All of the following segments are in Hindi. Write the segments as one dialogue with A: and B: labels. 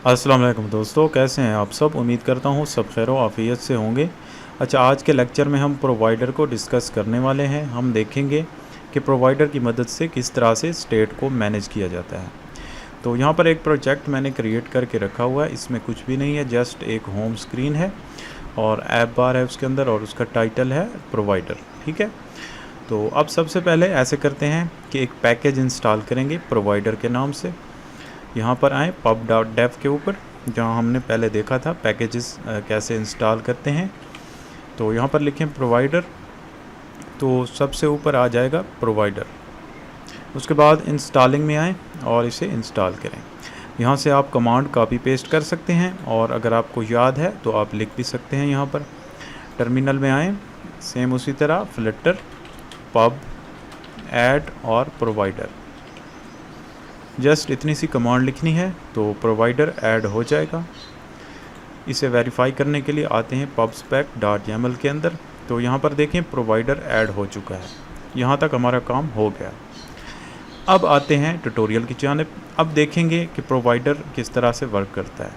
A: अस्सलाम वालेकुम दोस्तों, कैसे हैं आप सब। उम्मीद करता हूँ सब खैर व आफियत से होंगे। अच्छा, आज के लेक्चर में हम प्रोवाइडर को डिस्कस करने वाले हैं। हम देखेंगे कि प्रोवाइडर की मदद से किस तरह से स्टेट को मैनेज किया जाता है। तो यहाँ पर एक प्रोजेक्ट मैंने क्रिएट करके रखा हुआ है। इसमें कुछ भी नहीं है, जस्ट एक होम स्क्रीन है और ऐप बार है उसके अंदर, और उसका टाइटल है प्रोवाइडर। ठीक है, तो अब सबसे पहले ऐसे करते हैं कि एक पैकेज इंस्टॉल करेंगे प्रोवाइडर के नाम से। यहाँ पर आएँ pub.dev के ऊपर, जहाँ हमने पहले देखा था पैकेजेस कैसे इंस्टॉल करते हैं। तो यहाँ पर लिखें प्रोवाइडर, तो सबसे ऊपर आ जाएगा प्रोवाइडर। उसके बाद इंस्टॉलिंग में आएँ और इसे इंस्टॉल करें। यहाँ से आप कमांड कॉपी पेस्ट कर सकते हैं, और अगर आपको याद है तो आप लिख भी सकते हैं। यहाँ पर टर्मिनल में आएँ, सेम उसी तरह फ्लटर पब ऐड और प्रोवाइडर, जस्ट इतनी सी कमांड लिखनी है तो प्रोवाइडर ऐड हो जाएगा। इसे वेरीफाई करने के लिए आते हैं pubspec.yaml के अंदर। तो यहाँ पर देखें प्रोवाइडर ऐड हो चुका है। यहाँ तक हमारा काम हो गया। अब आते हैं ट्यूटोरियल की जानिब। अब देखेंगे कि प्रोवाइडर किस तरह से वर्क करता है।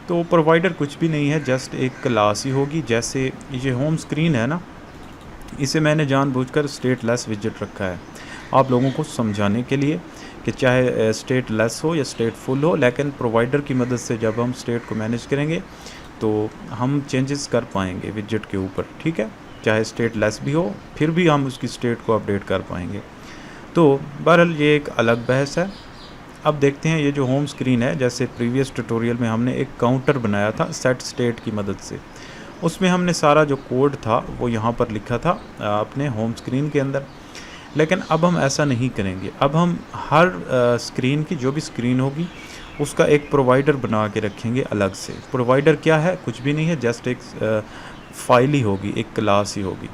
A: तो प्रोवाइडर कुछ भी नहीं है, जस्ट एक क्लास ही होगी। जैसे ये होम स्क्रीन है ना, इसे मैंने जानबूझकर स्टेटलेस विजेट रखा है आप लोगों को समझाने के लिए कि चाहे स्टेट लेस हो या स्टेट फुल हो, लेकिन प्रोवाइडर की मदद से जब हम स्टेट को मैनेज करेंगे तो हम चेंजेस कर पाएंगे विजेट के ऊपर। ठीक है, चाहे स्टेट लेस भी हो, फिर भी हम उसकी स्टेट को अपडेट कर पाएंगे। तो बहरहाल ये एक अलग बहस है। अब देखते हैं ये जो होम स्क्रीन है, जैसे प्रीवियस ट्यूटोरियल में हमने एक काउंटर बनाया था सेट स्टेट की मदद से। उसमें हमने सारा जो कोड था वो यहाँ पर लिखा था अपने होम स्क्रीन के अंदर। लेकिन अब हम ऐसा नहीं करेंगे। अब हम हर स्क्रीन की, जो भी स्क्रीन होगी, उसका एक प्रोवाइडर बना के रखेंगे अलग से। प्रोवाइडर क्या है? कुछ भी नहीं है, जस्ट एक फाइल ही होगी, एक क्लास ही होगी।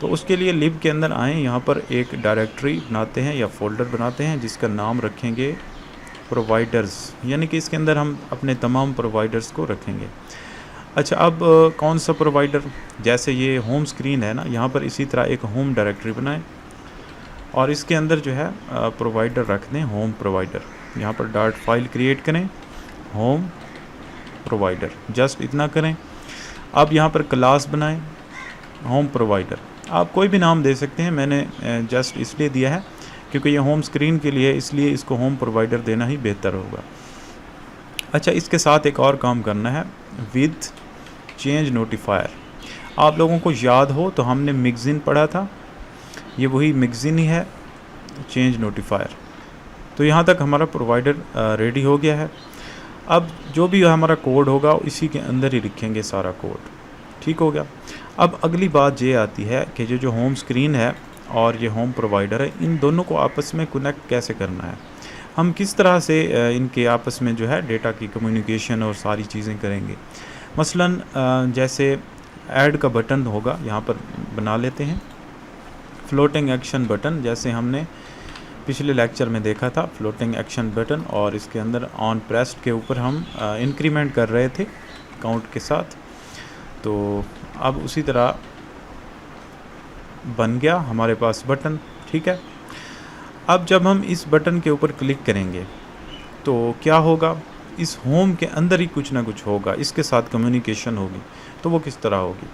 A: तो उसके लिए लिब के अंदर आएँ, यहाँ पर एक डायरेक्टरी बनाते हैं या फोल्डर बनाते हैं जिसका नाम रखेंगे प्रोवाइडर्स, यानी कि इसके अंदर हम अपने तमाम प्रोवाइडर्स को रखेंगे। अच्छा, अब कौन सा प्रोवाइडर? जैसे ये होम स्क्रीन है ना, यहाँ पर इसी तरह एक होम डायरेक्टरी बनाएं और इसके अंदर जो है प्रोवाइडर रख दें होम प्रोवाइडर। यहाँ पर डॉट फाइल क्रिएट करें होम प्रोवाइडर, जस्ट इतना करें। अब यहाँ पर क्लास बनाएं होम प्रोवाइडर। आप कोई भी नाम दे सकते हैं, मैंने जस्ट इसलिए दिया है क्योंकि ये होम स्क्रीन के लिए, इसलिए इसको होम प्रोवाइडर देना ही बेहतर होगा। अच्छा, इसके साथ एक और काम करना है विद चेंज नोटिफायर। आप लोगों को याद हो तो हमने मिक्सिन पढ़ा था, ये वही मिक्सिन ही है, चेंज नोटिफायर। तो यहाँ तक हमारा प्रोवाइडर रेडी हो गया है। अब जो भी हमारा कोड होगा इसी के अंदर ही लिखेंगे सारा कोड। ठीक हो गया। अब अगली बात ये आती है कि जो होम स्क्रीन है और ये होम प्रोवाइडर है, इन दोनों को आपस में कनेक्ट कैसे करना है, हम किस तरह से इनके आपस में जो है डेटा की कम्युनिकेशन और सारी चीज़ें करेंगे। मसलन जैसे ऐड का बटन होगा, यहाँ पर बना लेते हैं फ्लोटिंग एक्शन बटन, जैसे हमने पिछले लेक्चर में देखा था फ्लोटिंग एक्शन बटन। और इसके अंदर ऑन प्रेस्ड के ऊपर हम इंक्रीमेंट कर रहे थे काउंट के साथ। तो अब उसी तरह बन गया हमारे पास बटन। ठीक है, अब जब हम इस बटन के ऊपर क्लिक करेंगे तो क्या होगा, इस होम के अंदर ही कुछ ना कुछ होगा, इसके साथ कम्युनिकेशन होगी। तो वो किस तरह होगी?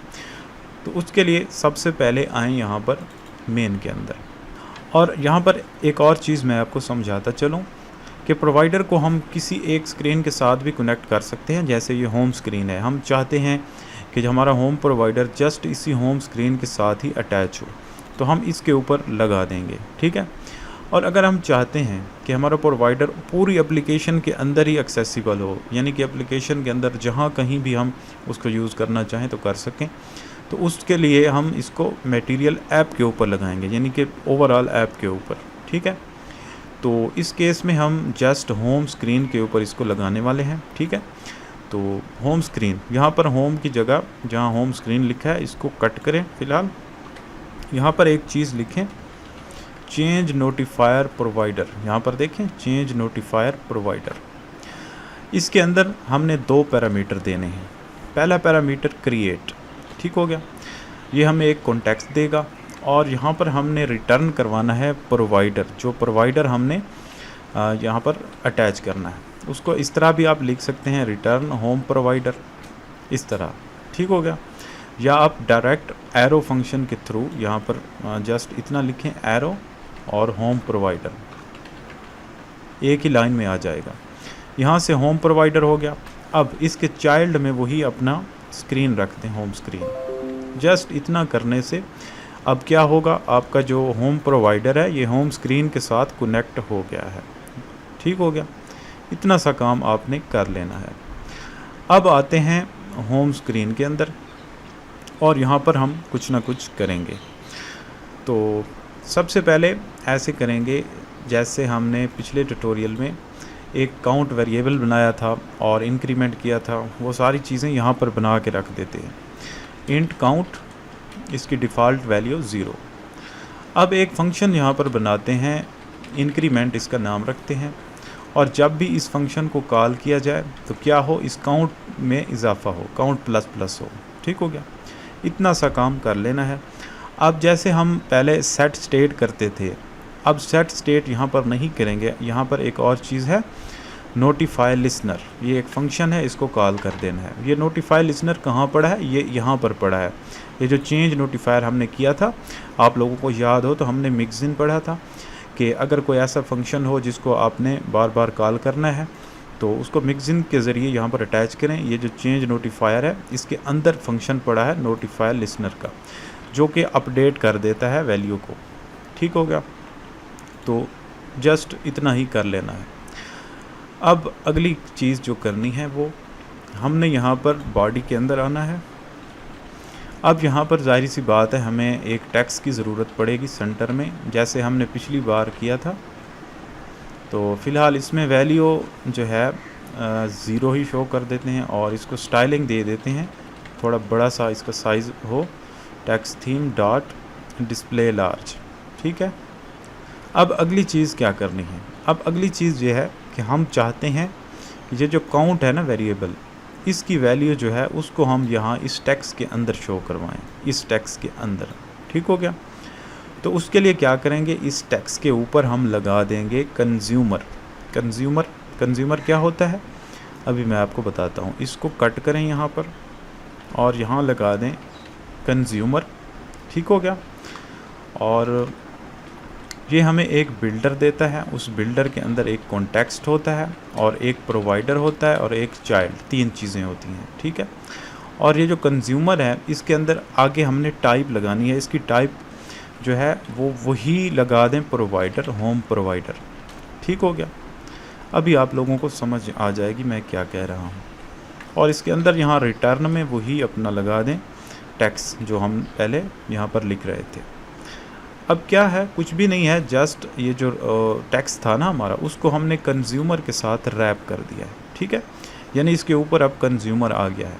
A: तो उसके लिए सबसे पहले आएँ यहाँ पर मेन के अंदर, और यहाँ पर एक और चीज़ मैं आपको समझाता चलूँ कि प्रोवाइडर को हम किसी एक स्क्रीन के साथ भी कनेक्ट कर सकते हैं। जैसे ये होम स्क्रीन है, हम चाहते हैं कि जो हमारा होम प्रोवाइडर जस्ट इसी होम स्क्रीन के साथ ही अटैच हो, तो हम इसके ऊपर लगा देंगे। ठीक है, और अगर हम चाहते हैं कि हमारा प्रोवाइडर पूरी एप्लीकेशन के अंदर ही एक्सेसिबल हो, यानी कि एप्लीकेशन के अंदर जहाँ कहीं भी हम उसको यूज़ करना चाहें तो कर सकें, तो उसके लिए हम इसको मटेरियल ऐप के ऊपर लगाएंगे, यानी कि ओवरऑल ऐप के ऊपर। ठीक है, तो इस केस में हम जस्ट होम स्क्रीन के ऊपर इसको लगाने वाले हैं। ठीक है, तो होम स्क्रीन, यहाँ पर होम की जगह जहाँ होम स्क्रीन लिखा है इसको कट करें। फ़िलहाल यहाँ पर एक चीज़ लिखें चेंज नोटिफायर प्रोवाइडर। यहाँ पर देखें चेंज नोटिफायर प्रोवाइडर। इसके अंदर हमने दो पैरामीटर देने हैं। पहला पैरामीटर क्रिएट, ठीक हो गया, ये हमें एक कॉन्टेक्स्ट देगा, और यहाँ पर हमने रिटर्न करवाना है प्रोवाइडर, जो प्रोवाइडर हमने यहाँ पर अटैच करना है। उसको इस तरह भी आप लिख सकते हैं, रिटर्न होम प्रोवाइडर, इस तरह, ठीक हो गया। या आप डायरेक्ट एरो फंक्शन के थ्रू यहाँ पर जस्ट इतना लिखें, एरो और होम प्रोवाइडर, एक ही लाइन में आ जाएगा। यहाँ से होम प्रोवाइडर हो गया। अब इसके चाइल्ड में वही अपना स्क्रीन रखते हैं, होम स्क्रीन। जस्ट इतना करने से अब क्या होगा, आपका जो होम प्रोवाइडर है ये होम स्क्रीन के साथ कनेक्ट हो गया है, ठीक हो गया। इतना सा काम आपने कर लेना है। अब आते हैं होम स्क्रीन के अंदर और यहाँ पर हम कुछ ना कुछ करेंगे। तो सबसे पहले ऐसे करेंगे जैसे हमने पिछले ट्यूटोरियल में एक काउंट वेरिएबल बनाया था और इंक्रीमेंट किया था, वो सारी चीज़ें यहाँ पर बना के रख देते हैं। इंट काउंट, इसकी डिफ़ॉल्ट वैल्यू 0। अब एक फंक्शन यहाँ पर बनाते हैं, इंक्रीमेंट इसका नाम रखते हैं, और जब भी इस फंक्शन को कॉल किया जाए तो क्या हो, इस काउंट में इजाफा हो, काउंट प्लस प्लस हो, ठीक हो गया। इतना सा काम कर लेना है। अब जैसे हम पहले सेट स्टेट करते थे, अब सेट स्टेट यहाँ पर नहीं करेंगे। यहाँ पर एक और चीज़ है, नोटिफाई लिसनर, ये एक फंक्शन है, इसको कॉल कर देना है। ये नोटिफाई लिसनर कहाँ पड़ा है, ये यहाँ पर पड़ा है। ये जो चेंज नोटिफायर हमने किया था, आप लोगों को याद हो तो हमने मिक्सिन पढ़ा था कि अगर कोई ऐसा फंक्शन हो जिसको आपने बार बार कॉल करना है तो उसको मिक्सिन के ज़रिए यहाँ पर अटैच करें। ये जो चेंज नोटिफायर है, इसके अंदर फंक्शन पड़ा है नोटिफाई लिसनर का, जो कि अपडेट कर देता है वैल्यू को, ठीक हो गया। तो जस्ट इतना ही कर लेना है। अब अगली चीज़ जो करनी है वो, हमने यहाँ पर बॉडी के अंदर आना है। अब यहाँ पर जाहिर सी बात है हमें एक टेक्स्ट की ज़रूरत पड़ेगी सेंटर में, जैसे हमने पिछली बार किया था। तो फ़िलहाल इसमें वैल्यू जो है 0 ही शो कर देते हैं और इसको स्टाइलिंग दे देते हैं, थोड़ा बड़ा सा इसका साइज़ हो, text theme dot display large, ठीक है। अब अगली चीज़ क्या करनी है, अब अगली चीज़ ये है कि हम चाहते हैं कि ये जो काउंट है ना वेरिएबल, इसकी वैल्यू जो है उसको हम यहाँ इस टेक्स्ट के अंदर शो करवाएं, इस टेक्स्ट के अंदर, ठीक हो गया। तो उसके लिए क्या करेंगे, इस टेक्स्ट के ऊपर हम लगा देंगे कंज्यूमर। कंज्यूमर क्या होता है अभी मैं आपको बताता हूँ। इसको कट करें यहाँ पर और यहाँ लगा दें कंज्यूमर, ठीक हो गया। और ये हमें एक बिल्डर देता है, उस बिल्डर के अंदर एक कॉन्टेक्स्ट होता है और एक प्रोवाइडर होता है और एक चाइल्ड, 3 चीज़ें होती हैं, ठीक है। और ये जो कंज्यूमर है इसके अंदर आगे हमने टाइप लगानी है, इसकी टाइप जो है वो वही लगा दें प्रोवाइडर, होम प्रोवाइडर, ठीक हो गया। अभी आप लोगों को समझ आ जाएगी मैं क्या कह रहा हूँ। और इसके अंदर यहाँ रिटर्न में वही अपना लगा दें टेक्स्ट जो हम पहले यहाँ पर लिख रहे थे। अब क्या है, कुछ भी नहीं है, जस्ट ये जो टेक्स्ट था ना हमारा, उसको हमने कंज्यूमर के साथ रैप कर दिया है, ठीक है। यानी इसके ऊपर अब कंज्यूमर आ गया है।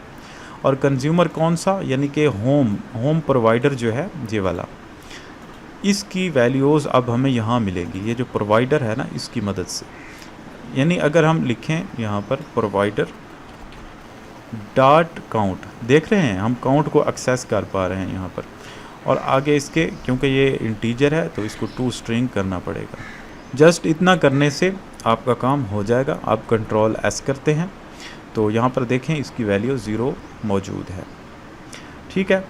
A: और कंज्यूमर कौन सा, यानी कि होम प्रोवाइडर जो है ये वाला, इसकी वैल्यूज़ अब हमें यहाँ मिलेगी, ये जो प्रोवाइडर है ना इसकी मदद से। यानी अगर हम लिखें यहाँ पर प्रोवाइडर डॉट काउंट, देख रहे हैं हम काउंट को एक्सेस कर पा रहे हैं यहाँ पर। और आगे इसके, क्योंकि ये इंटीजर है तो इसको टू स्ट्रिंग करना पड़ेगा। जस्ट इतना करने से आपका काम हो जाएगा। आप कंट्रोल एस करते हैं तो यहाँ पर देखें इसकी वैल्यू 0 मौजूद है, ठीक है।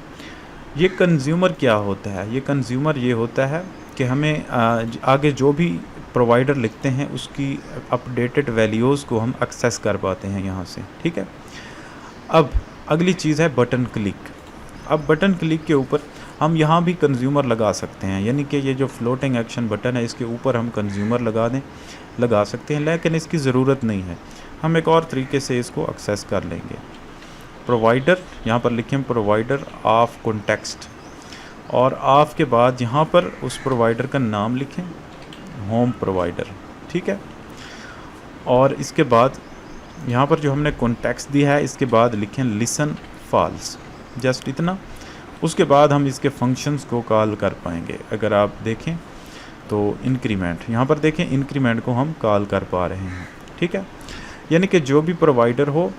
A: ये कंज्यूमर क्या होता है, ये कंज्यूमर ये होता है कि हमें आगे जो भी प्रोवाइडर लिखते हैं उसकी अपडेटेड वैल्यूज़ को हम एक्सेस कर पाते हैं यहाँ से, ठीक है। अब अगली चीज़ है बटन क्लिक। अब बटन क्लिक के ऊपर हम यहाँ भी कंज्यूमर लगा सकते हैं, यानी कि ये जो फ्लोटिंग एक्शन बटन है इसके ऊपर हम कंज्यूमर लगा सकते हैं, लेकिन इसकी ज़रूरत नहीं है। हम एक और तरीके से इसको एक्सेस कर लेंगे। प्रोवाइडर, यहाँ पर लिखें प्रोवाइडर ऑफ कॉन्टेक्स्ट, और ऑफ के बाद यहाँ पर उस प्रोवाइडर का नाम लिखें, होम प्रोवाइडर, ठीक है। और इसके बाद यहाँ पर जो हमने कॉन्टेक्स्ट दिया है इसके बाद लिखें लिसन फॉल्स, जस्ट इतना। उसके बाद हम इसके फंक्शंस को कॉल कर पाएंगे। अगर आप देखें तो इंक्रीमेंट, यहाँ पर देखें इंक्रीमेंट को हम कॉल कर पा रहे हैं, ठीक है। यानी कि जो भी प्रोवाइडर हो,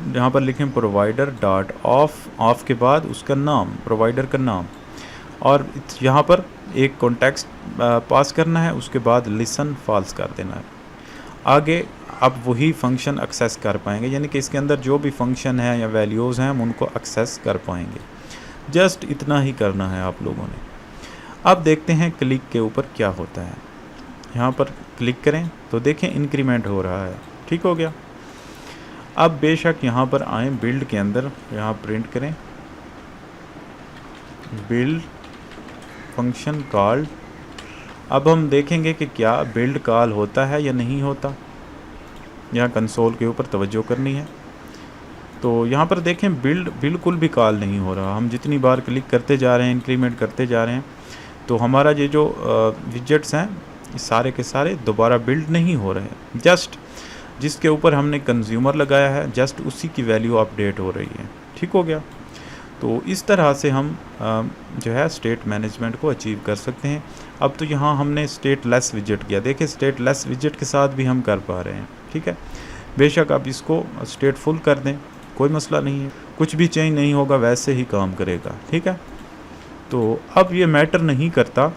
A: यहाँ पर लिखें प्रोवाइडर डॉट ऑफ के बाद उसका नाम, प्रोवाइडर का नाम, और यहाँ पर एक कॉन्टेक्स्ट पास करना है, उसके बाद लिसन फॉल्स कर देना है। आगे अब वही फंक्शन एक्सेस कर पाएंगे, यानी कि इसके अंदर जो भी फंक्शन है या वैल्यूज़ हैं हम उनको एक्सेस कर पाएंगे। जस्ट इतना ही करना है आप लोगों ने। अब देखते हैं क्लिक के ऊपर क्या होता है। यहाँ पर क्लिक करें तो देखें इंक्रीमेंट हो रहा है, ठीक हो गया। अब बेशक यहाँ पर आए बिल्ड के अंदर, यहाँ प्रिंट करें बिल्ड फंक्शन कॉल्ड। अब हम देखेंगे कि क्या बिल्ड कॉल होता है या नहीं होता। यहाँ कंसोल के ऊपर तवज्जो करनी है। तो यहाँ पर देखें बिल्ड बिल्कुल भी कॉल नहीं हो रहा। हम जितनी बार क्लिक करते जा रहे हैं, इंक्रीमेंट करते जा रहे हैं, तो हमारा ये जो विजेट्स हैं सारे के सारे दोबारा बिल्ड नहीं हो रहे हैं। जस्ट जिसके ऊपर हमने कंज्यूमर लगाया है जस्ट उसी की वैल्यू अपडेट हो रही है, ठीक हो गया। तो इस तरह से हम जो है स्टेट मैनेजमेंट को अचीव कर सकते हैं। अब तो यहाँ हमने स्टेट लेस विजेट किया, देखिए स्टेट लेस विजेट के साथ भी हम कर पा रहे हैं, ठीक है। बेशक आप इसको स्टेट फुल कर दें, कोई मसला नहीं है, कुछ भी चेंज नहीं होगा, वैसे ही काम करेगा, ठीक है। तो अब ये मैटर नहीं करता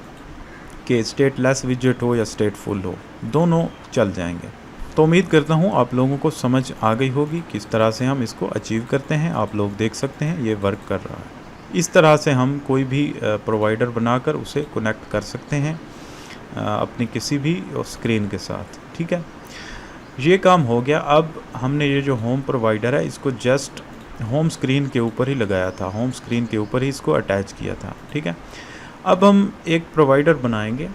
A: कि स्टेट लेस विजेट हो या स्टेट फुल हो, दोनों चल जाएंगे। तो उम्मीद करता हूँ आप लोगों को समझ आ गई होगी किस तरह से हम इसको अचीव करते हैं। आप लोग देख सकते हैं ये वर्क कर रहा है। इस तरह से हम कोई भी प्रोवाइडर बनाकर उसे कनेक्ट कर सकते हैं अपनी किसी भी स्क्रीन के साथ, ठीक है। ये काम हो गया। अब हमने ये जो होम प्रोवाइडर है इसको जस्ट होम स्क्रीन के ऊपर ही लगाया था, होम स्क्रीन के ऊपर ही इसको अटैच किया था, ठीक है। अब हम एक प्रोवाइडर बनाएंगे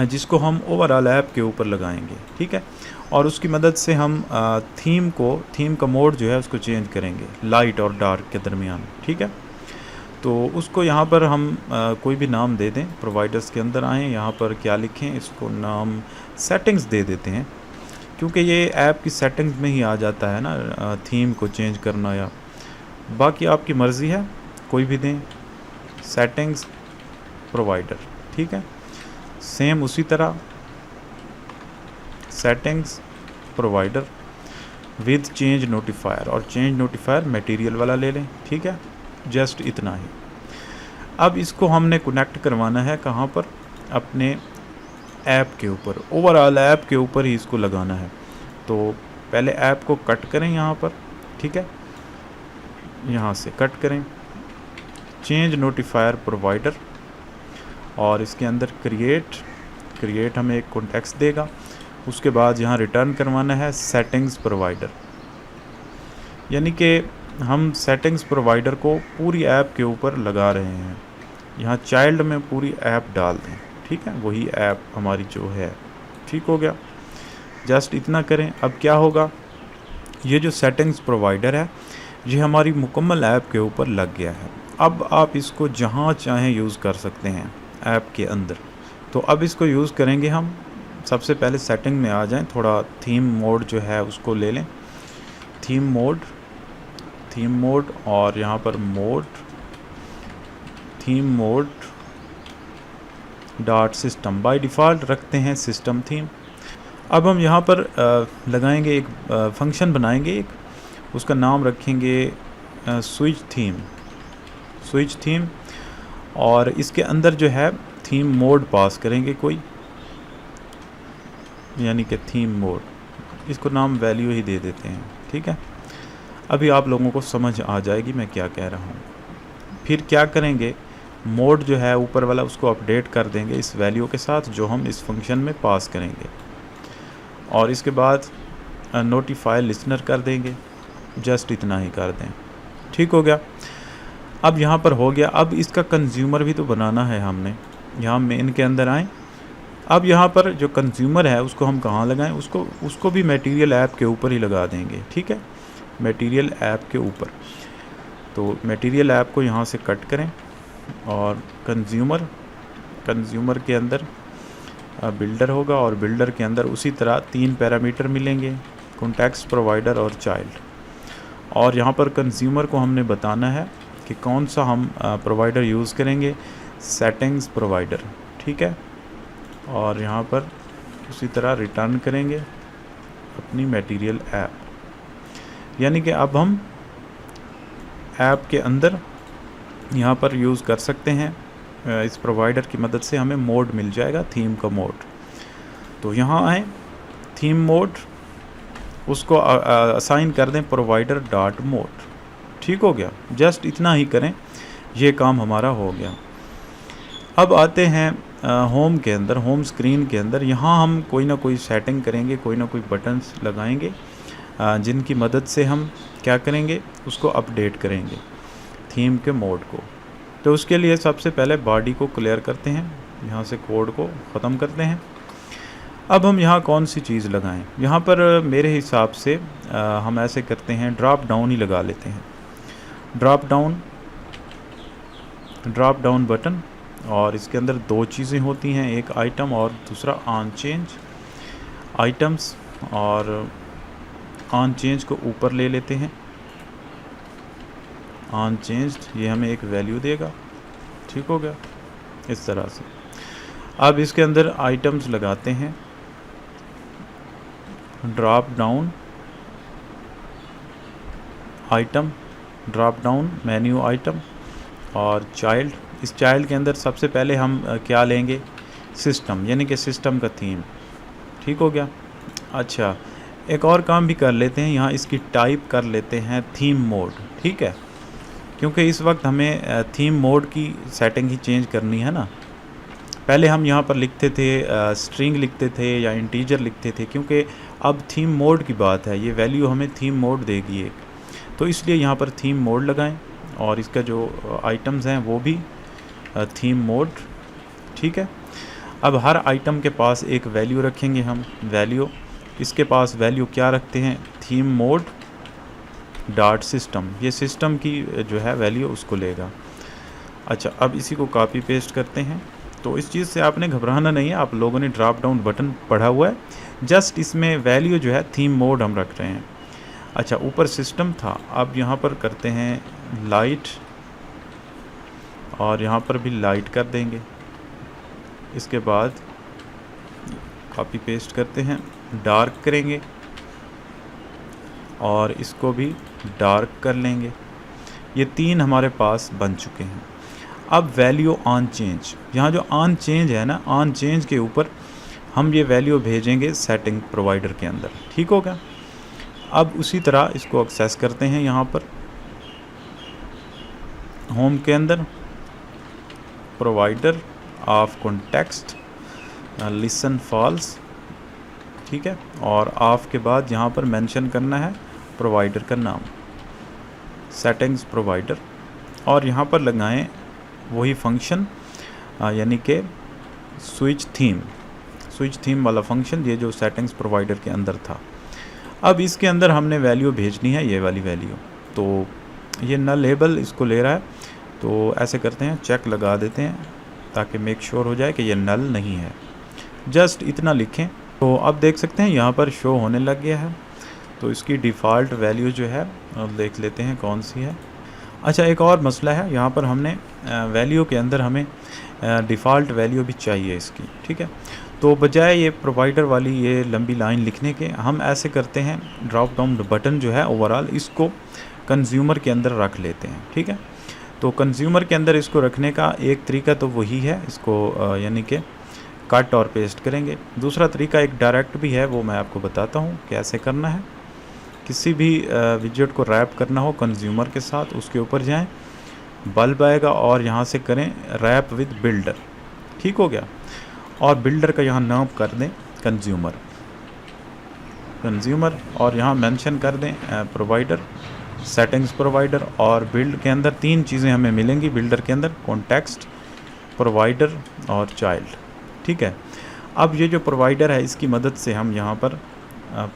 A: जिसको हम ओवरऑल ऐप के ऊपर लगाएंगे, ठीक है। और उसकी मदद से हम थीम का मोड जो है उसको चेंज करेंगे लाइट और डार्क के दरमियान, ठीक है। तो उसको यहाँ पर हम कोई भी नाम दे दें। प्रोवाइडर्स के अंदर आएँ, यहाँ पर क्या लिखें, इसको नाम सेटिंग्स दे देते हैं, क्योंकि ये ऐप की सेटिंग्स में ही आ जाता है ना थीम को चेंज करना, या बाकी आपकी मर्ज़ी है, कोई भी दें। सेटिंग्स प्रोवाइडर, ठीक है। सेम उसी तरह settings provider with change notifier, और चेंज नोटिफायर मटेरियल वाला ले लें, ठीक है। जस्ट इतना ही। अब इसको हमने कनेक्ट करवाना है कहाँ पर, अपने ऐप के ऊपर, ओवरऑल ऐप के ऊपर ही इसको लगाना है। तो पहले ऐप को कट करें यहाँ पर, ठीक है, यहाँ से कट करें चेंज नोटिफायर प्रोवाइडर, और इसके अंदर क्रिएट हमें एक कॉन्टेक्स्ट देगा। उसके बाद यहाँ रिटर्न करवाना है सेटिंग्स प्रोवाइडर, यानी कि हम सेटिंग्स प्रोवाइडर को पूरी ऐप के ऊपर लगा रहे हैं। यहाँ चाइल्ड में पूरी ऐप डाल दें, ठीक है, वही ऐप हमारी जो है, ठीक हो गया। जस्ट इतना करें। अब क्या होगा, ये जो सेटिंग्स प्रोवाइडर है ये हमारी मुकम्मल ऐप के ऊपर लग गया है। अब आप इसको जहाँ चाहें यूज़ कर सकते हैं ऐप के अंदर। तो अब इसको यूज़ करेंगे हम। सबसे पहले सेटिंग में आ जाएं, थोड़ा थीम मोड जो है उसको ले लें, थीम मोड, और यहाँ पर theme mode dot system, by default रखते हैं सिस्टम थीम। अब हम यहाँ पर लगाएंगे एक फंक्शन बनाएंगे, एक उसका नाम रखेंगे स्विच थीम, और इसके अंदर जो है थीम मोड पास करेंगे कोई, यानी कि थीम मोड, इसको नाम वैल्यू ही दे देते हैं, ठीक है। अभी आप लोगों को समझ आ जाएगी मैं क्या कह रहा हूँ। फिर क्या करेंगे, मोड जो है ऊपर वाला उसको अपडेट कर देंगे इस वैल्यू के साथ जो हम इस फंक्शन में पास करेंगे, और इसके बाद नोटिफाई लिसनर कर देंगे। जस्ट इतना ही कर दें, ठीक हो गया। अब यहाँ पर हो गया। अब इसका कंज्यूमर भी तो बनाना है हमने। यहाँ मेन के अंदर आएँ। अब यहाँ पर जो कंज्यूमर है उसको हम कहाँ लगाएं, उसको भी मटेरियल ऐप के ऊपर ही लगा देंगे, ठीक है, मटेरियल ऐप के ऊपर। तो मटेरियल ऐप को यहाँ से कट करें, और कंज्यूमर के अंदर बिल्डर होगा, और बिल्डर के अंदर उसी तरह 3 पैरामीटर मिलेंगे, कॉन्टेक्स्ट प्रोवाइडर और चाइल्ड। और यहाँ पर कंज्यूमर को हमने बताना है कि कौन सा हम प्रोवाइडर यूज़ करेंगे, सेटिंग्स प्रोवाइडर, ठीक है। और यहाँ पर उसी तरह रिटर्न करेंगे अपनी मटेरियल ऐप, यानी कि अब हम ऐप के अंदर यहाँ पर यूज़ कर सकते हैं। इस प्रोवाइडर की मदद से हमें मोड मिल जाएगा, थीम का मोड। तो यहाँ आए, थीम मोड उसको असाइन कर दें प्रोवाइडर डॉट मोड। ठीक हो गया, जस्ट इतना ही करें, ये काम हमारा हो गया। अब आते हैं होम के अंदर, होम स्क्रीन के अंदर। यहाँ हम कोई ना कोई सेटिंग करेंगे, कोई ना कोई बटन्स लगाएंगे जिनकी मदद से हम क्या करेंगे, उसको अपडेट करेंगे थीम के मोड को। तो उसके लिए सबसे पहले बॉडी को क्लियर करते हैं, यहाँ से कोड को ख़त्म करते हैं। अब हम यहाँ कौन सी चीज़ लगाएं, यहाँ पर मेरे हिसाब से हम ऐसे करते हैं, ड्रॉप डाउन ही लगा लेते हैं। ड्रॉप डाउन बटन, और इसके अंदर दो चीज़ें होती हैं, एक आइटम और दूसरा ऑन चेंज। आइटम्स और ऑन चेंज को ऊपर ले लेते हैं। ऑन चेंज ये हमें एक वैल्यू देगा। ठीक हो गया, इस तरह से। अब इसके अंदर आइटम्स लगाते हैं, drop down item, drop down menu item और चाइल्ड। इस चाइल्ड के अंदर सबसे पहले हम क्या लेंगे, सिस्टम, यानी कि सिस्टम का थीम। ठीक हो गया। अच्छा, एक और काम भी कर लेते हैं, यहाँ इसकी टाइप कर लेते हैं थीम मोड। ठीक है, क्योंकि इस वक्त हमें थीम मोड की सेटिंग ही चेंज करनी है ना। पहले हम यहाँ पर लिखते थे स्ट्रिंग लिखते थे या इंटीजर लिखते थे, क्योंकि अब थीम मोड की बात है, ये वैल्यू हमें थीम मोड देगी एक, तो इसलिए यहाँ पर थीम मोड लगाएं। और इसका जो आइटम्स हैं वो भी थीम मोड। ठीक है। अब हर आइटम के पास एक वैल्यू रखेंगे हम, वैल्यू। इसके पास वैल्यू क्या रखते हैं, थीम मोड डॉट सिस्टम, ये सिस्टम की जो है वैल्यू उसको लेगा। अच्छा, अब इसी को कॉपी पेस्ट करते हैं। तो इस चीज़ से आपने घबराना नहीं है, आप लोगों ने ड्रॉप डाउन बटन पढ़ा हुआ है, जस्ट इसमें वैल्यू जो है थीम मोड हम रख रहे हैं। अच्छा, ऊपर सिस्टम था, अब यहाँ पर करते हैं लाइट, और यहाँ पर भी लाइट कर देंगे। इसके बाद कॉपी पेस्ट करते हैं, डार्क करेंगे और इसको भी डार्क कर लेंगे। ये तीन हमारे पास बन चुके हैं। अब वैल्यू ऑन चेंज, यहाँ जो ऑन चेंज है ना, ऑन चेंज के ऊपर हम ये वैल्यू भेजेंगे सेटिंग प्रोवाइडर के अंदर। ठीक होगा। अब उसी तरह इसको एक्सेस करते हैं, यहाँ पर होम के अंदर provider of context listen falls. ठीक है, और ऑफ के बाद यहाँ पर मेंशन करना है प्रोवाइडर का नाम, सेटिंग्स प्रोवाइडर, और यहाँ पर लगाएं वही फंक्शन, यानी कि स्विच थीम वाला फंक्शन, ये जो सेटिंग्स प्रोवाइडर के अंदर था। अब इसके अंदर हमने वैल्यू भेजनी है, ये वाली वैल्यू। तो ये नल लेबल इसको ले रहा है, तो ऐसे करते हैं, चेक लगा देते हैं ताकि मेक श्योर हो जाए कि ये नल नहीं है। जस्ट इतना लिखें। तो अब देख सकते हैं यहाँ पर शो होने लग गया है। तो इसकी डिफ़ॉल्ट वैल्यू जो है, अब देख लेते हैं कौन सी है। अच्छा, एक और मसला है, यहाँ पर हमने वैल्यू के अंदर हमें डिफ़ॉल्ट वैल्यू भी चाहिए इसकी। ठीक है, तो बजाय ये प्रोवाइडर वाली ये लंबी लाइन लिखने के, हम ऐसे करते हैं, ड्रॉप डाउन बटन जो है ओवरऑल इसको कंज्यूमर के अंदर रख लेते हैं। ठीक है, तो कंज्यूमर के अंदर इसको रखने का एक तरीका तो वही है, इसको यानी कि कट और पेस्ट करेंगे। दूसरा तरीका एक डायरेक्ट भी है, वो मैं आपको बताता हूँ कैसे करना है। किसी भी विजेट को रैप करना हो कंज्यूमर के साथ, उसके ऊपर जाएं, बल्ब आएगा और यहाँ से करें रैप विद बिल्डर। ठीक हो गया, और बिल्डर का यहाँ नाम कर दें कंज्यूमर, और यहाँ मेंशन कर दें प्रोवाइडर, सेटिंग्स प्रोवाइडर, और बिल्ड के अंदर तीन चीज़ें हमें मिलेंगी बिल्डर के अंदर, कॉन्टेक्स्ट, प्रोवाइडर और चाइल्ड। ठीक है, अब ये जो प्रोवाइडर है इसकी मदद से हम यहाँ पर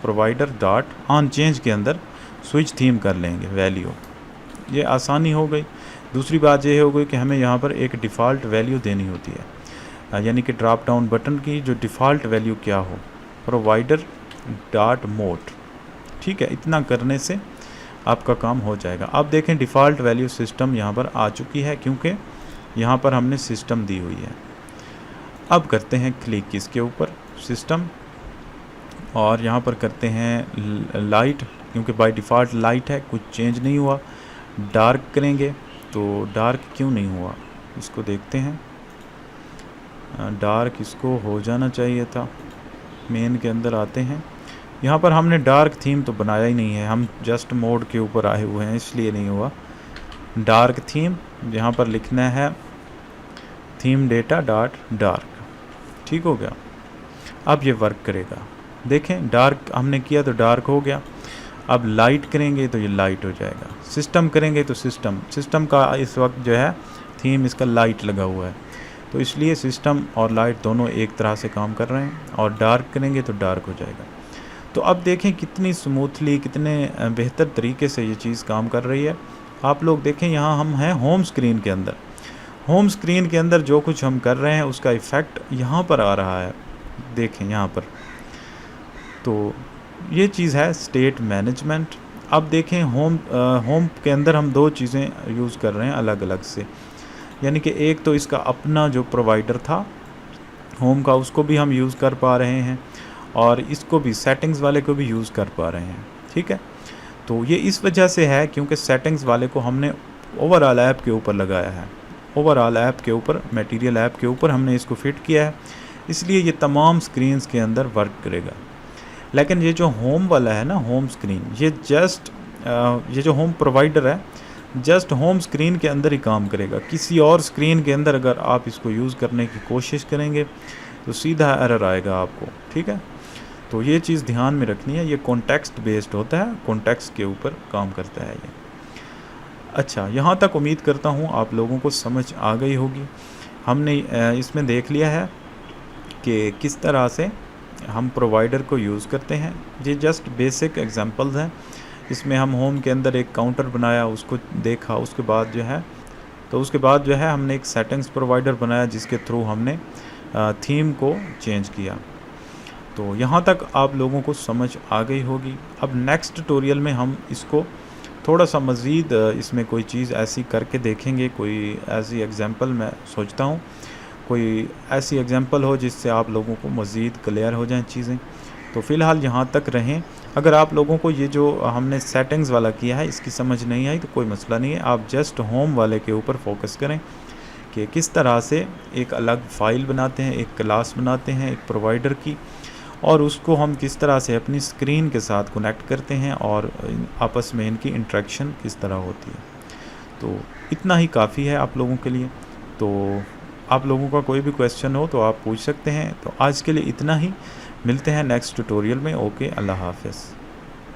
A: प्रोवाइडर डॉट ऑन चेंज के अंदर स्विच थीम कर लेंगे वैल्यू। ये आसानी हो गई। दूसरी बात ये हो गई कि हमें यहाँ पर एक डिफ़ॉल्ट वैल्यू देनी होती है, यानी कि ड्रॉप डाउन बटन की जो डिफ़ॉल्ट वैल्यू क्या हो, प्रोवाइडर डॉट मोड। ठीक है, इतना करने से आपका काम हो जाएगा। अब देखें डिफ़ॉल्ट वैल्यू सिस्टम यहाँ पर आ चुकी है, क्योंकि यहाँ पर हमने सिस्टम दी हुई है। अब करते हैं क्लिक इसके ऊपर सिस्टम, और यहाँ पर करते हैं लाइट, क्योंकि बाय डिफ़ॉल्ट लाइट है, कुछ चेंज नहीं हुआ। डार्क करेंगे, तो डार्क क्यों नहीं हुआ इसको देखते हैं। डार्क इसको हो जाना चाहिए था। मेन के अंदर आते हैं, यहाँ पर हमने डार्क थीम तो बनाया ही नहीं है, हम जस्ट मोड के ऊपर आए हुए हैं इसलिए नहीं हुआ। डार्क थीम यहाँ पर लिखना है थीम डेटा डॉट डार्क, ठीक हो गया। अब ये वर्क करेगा, देखें डार्क हमने किया तो डार्क हो गया। अब लाइट करेंगे तो ये लाइट हो जाएगा, सिस्टम करेंगे तो सिस्टम का इस वक्त जो है थीम इसका लाइट लगा हुआ है, तो इसलिए सिस्टम और लाइट दोनों एक तरह से काम कर रहे हैं, और डार्क करेंगे तो डार्क हो जाएगा। तो अब देखें कितनी स्मूथली, कितने बेहतर तरीके से ये चीज़ काम कर रही है। आप लोग देखें यहाँ हम हैं होम स्क्रीन के अंदर, होम स्क्रीन के अंदर जो कुछ हम कर रहे हैं उसका इफ़ेक्ट यहाँ पर आ रहा है, देखें यहाँ पर। तो ये चीज़ है स्टेट मैनेजमेंट। अब देखें होम के अंदर हम दो चीज़ें यूज़ कर रहे हैं अलग अलग से, यानी कि एक तो इसका अपना जो प्रोवाइडर था होम का उसको भी हम यूज़ कर पा रहे हैं, और इसको भी सेटिंग्स वाले को भी यूज़ कर पा रहे हैं, ठीक है। तो ये इस वजह से है क्योंकि सेटिंग्स वाले को हमने ओवरऑल ऐप के ऊपर लगाया है, ओवरऑल ऐप के ऊपर, मटेरियल ऐप के ऊपर हमने इसको फिट किया है, इसलिए ये तमाम स्क्रीन्स के अंदर वर्क करेगा। लेकिन ये जो होम वाला है ना, होम स्क्रीन, ये जो होम प्रोवाइडर है जस्ट होम स्क्रीन के अंदर ही काम करेगा। किसी और स्क्रीन के अंदर अगर आप इसको यूज़ करने की कोशिश करेंगे तो सीधा एरर आएगा आपको, ठीक है। तो ये चीज़ ध्यान में रखनी है, ये कॉन्टेक्स्ट बेस्ड होता है, कॉन्टेक्स्ट के ऊपर काम करता है ये। अच्छा, यहाँ तक उम्मीद करता हूँ आप लोगों को समझ आ गई होगी। हमने इसमें देख लिया है कि किस तरह से हम प्रोवाइडर को यूज़ करते हैं। ये जस्ट बेसिक एग्जांपल्स हैं। इसमें हम होम के अंदर एक काउंटर बनाया, उसको देखा, उसके बाद जो है हमने एक सेटिंग्स प्रोवाइडर बनाया जिसके थ्रू हमने थीम को चेंज किया। तो यहाँ तक आप लोगों को समझ आ गई होगी। अब नेक्स्ट ट्यूटोरियल में हम इसको थोड़ा सा मज़ीद इसमें कोई चीज़ ऐसी करके देखेंगे, कोई ऐसी एग्जांपल मैं सोचता हूँ, कोई ऐसी एग्जांपल हो जिससे आप लोगों को मज़ीद क्लियर हो जाएं चीज़ें। तो फ़िलहाल यहाँ तक रहें। अगर आप लोगों को ये जो हमने सेटिंग्स वाला किया है इसकी समझ नहीं आई तो कोई मसला नहीं है, आप जस्ट होम वाले के ऊपर फोकस करें कि किस तरह से एक अलग फ़ाइल बनाते हैं, एक क्लास बनाते हैं एक प्रोवाइडर की, और उसको हम किस तरह से अपनी स्क्रीन के साथ कनेक्ट करते हैं और आपस में इनकी इंटरेक्शन किस तरह होती है। तो इतना ही काफ़ी है आप लोगों के लिए। तो आप लोगों का कोई भी क्वेश्चन हो तो आप पूछ सकते हैं। तो आज के लिए इतना ही, मिलते हैं नेक्स्ट ट्यूटोरियल में। ओके, अल्लाह हाफ़िज़।